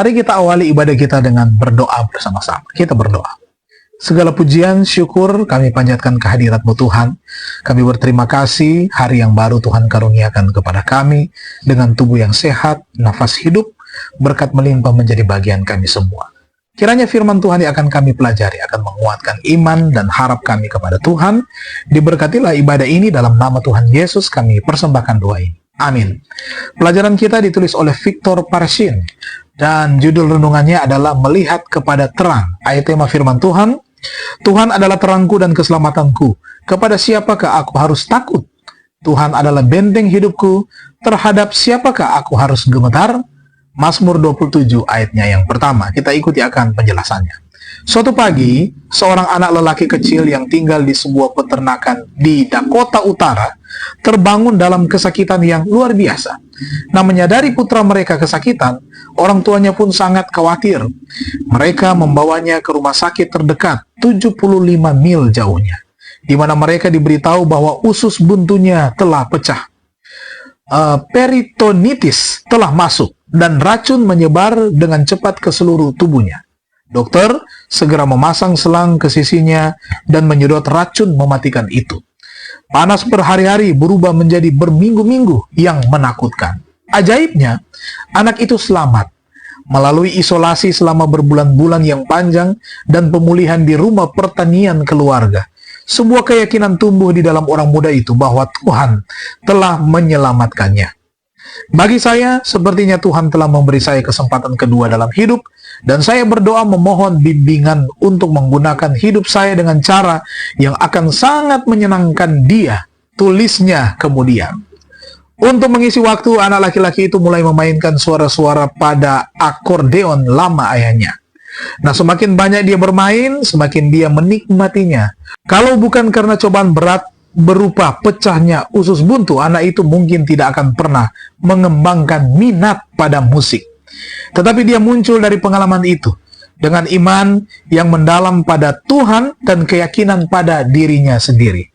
Mari kita awali ibadah kita dengan berdoa bersama-sama. Kita berdoa. Segala pujian, syukur kami panjatkan kehadirat-Mu Tuhan. Kami berterima kasih hari yang baru Tuhan karuniakan kepada kami dengan tubuh yang sehat, nafas hidup, berkat melimpah menjadi bagian kami semua. Kiranya firman Tuhan yang akan kami pelajari akan menguatkan iman dan harap kami kepada Tuhan. Diberkatilah ibadah ini dalam nama Tuhan Yesus kami persembahkan doa ini. Amin. Pelajaran kita ditulis oleh Victor Parsin dan judul renungannya adalah Melihat kepada Terang. Ayat tema firman Tuhan, Tuhan adalah terangku dan keselamatanku. Kepada siapakah aku harus takut? Tuhan adalah benteng hidupku. Terhadap siapakah aku harus gemetar? Mazmur 27 ayatnya yang pertama. Kita ikuti akan penjelasannya. Suatu pagi, seorang anak lelaki kecil yang tinggal di sebuah peternakan di Dakota Utara terbangun dalam kesakitan yang luar biasa. Nah, menyadari putra mereka kesakitan, orang tuanya pun sangat khawatir. Mereka membawanya ke rumah sakit terdekat 75 mil jauhnya, di mana mereka diberitahu bahwa usus buntunya telah pecah. Peritonitis telah masuk dan racun menyebar dengan cepat ke seluruh tubuhnya. Dokter segera memasang selang ke sisinya dan menyedot racun mematikan itu. Panas berhari-hari berubah menjadi berminggu-minggu yang menakutkan. Ajaibnya, anak itu selamat. Melalui isolasi selama berbulan-bulan yang panjang dan pemulihan di rumah pertanian keluarga, sebuah keyakinan tumbuh di dalam orang muda itu bahwa Tuhan telah menyelamatkannya. Bagi saya, sepertinya Tuhan telah memberi saya kesempatan kedua dalam hidup, dan saya berdoa memohon bimbingan untuk menggunakan hidup saya dengan cara yang akan sangat menyenangkan Dia, tulisnya kemudian. Untuk mengisi waktu, anak laki-laki itu mulai memainkan suara-suara pada akordeon lama ayahnya. Nah, semakin banyak dia bermain, semakin dia menikmatinya. Kalau bukan karena cobaan berat berupa pecahnya usus buntu, anak itu mungkin tidak akan pernah mengembangkan minat pada musik. Tetapi dia muncul dari pengalaman itu dengan iman yang mendalam pada Tuhan dan keyakinan pada dirinya sendiri.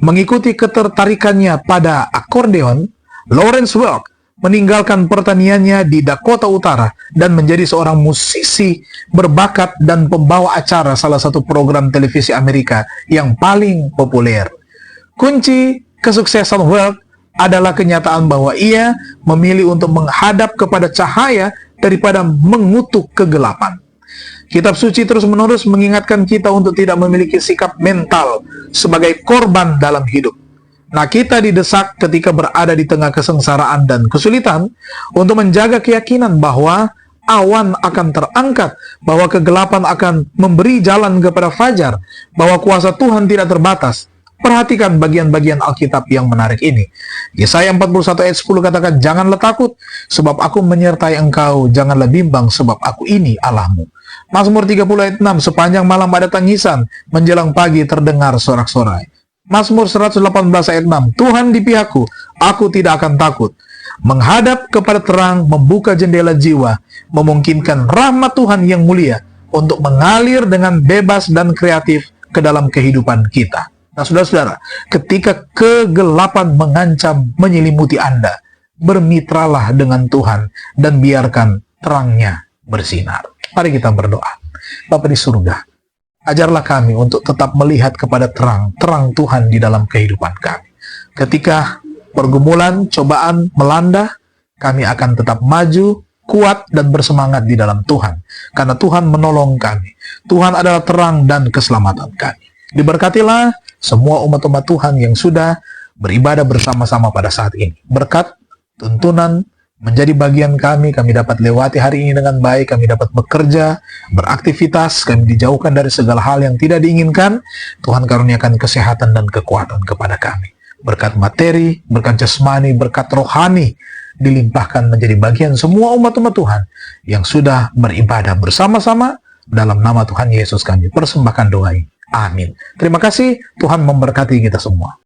Mengikuti ketertarikannya pada akordeon, Lawrence Welk meninggalkan pertaniannya di Dakota Utara dan menjadi seorang musisi berbakat dan pembawa acara salah satu program televisi Amerika yang paling populer. Kunci kesuksesan Welk adalah kenyataan bahwa ia memilih untuk menghadap kepada cahaya daripada mengutuk kegelapan. Kitab suci terus-menerus mengingatkan kita untuk tidak memiliki sikap mental sebagai korban dalam hidup. Nah, kita didesak ketika berada di tengah kesengsaraan dan kesulitan untuk menjaga keyakinan bahwa awan akan terangkat, bahwa kegelapan akan memberi jalan kepada fajar, bahwa kuasa Tuhan tidak terbatas. Perhatikan bagian-bagian Alkitab yang menarik ini. Yesaya 41 ayat 10 katakan, "Janganlah takut, sebab aku menyertai engkau. Janganlah bimbang, sebab aku ini Allahmu." Mazmur 30 ayat 6, "Sepanjang malam ada tangisan, menjelang pagi terdengar sorak-sorai." Mazmur 118 ayat 6, "Tuhan di pihakku, aku tidak akan takut." Menghadap kepada terang, membuka jendela jiwa, memungkinkan rahmat Tuhan yang mulia untuk mengalir dengan bebas dan kreatif ke dalam kehidupan kita. Nah, saudara-saudara, ketika kegelapan mengancam menyelimuti Anda, bermitralah dengan Tuhan dan biarkan terangnya bersinar. Mari kita berdoa. Bapa di surga, ajarlah kami untuk tetap melihat kepada terang Tuhan di dalam kehidupan kami. Ketika pergumulan, cobaan melanda, kami akan tetap maju, kuat, dan bersemangat di dalam Tuhan. Karena Tuhan menolong kami. Tuhan adalah terang dan keselamatan kami. Diberkatilah semua umat-umat Tuhan yang sudah beribadah bersama-sama pada saat ini. Berkat, tuntunan menjadi bagian kami dapat lewati hari ini dengan baik, kami dapat bekerja, beraktivitas, kami dijauhkan dari segala hal yang tidak diinginkan. Tuhan karuniakan kesehatan dan kekuatan kepada kami. Berkat materi, berkat jasmani, berkat rohani, dilimpahkan menjadi bagian semua umat-umat Tuhan yang sudah beribadah bersama-sama. Dalam nama Tuhan Yesus kami persembahkan doa ini. Amin. Terima kasih, Tuhan memberkati kita semua.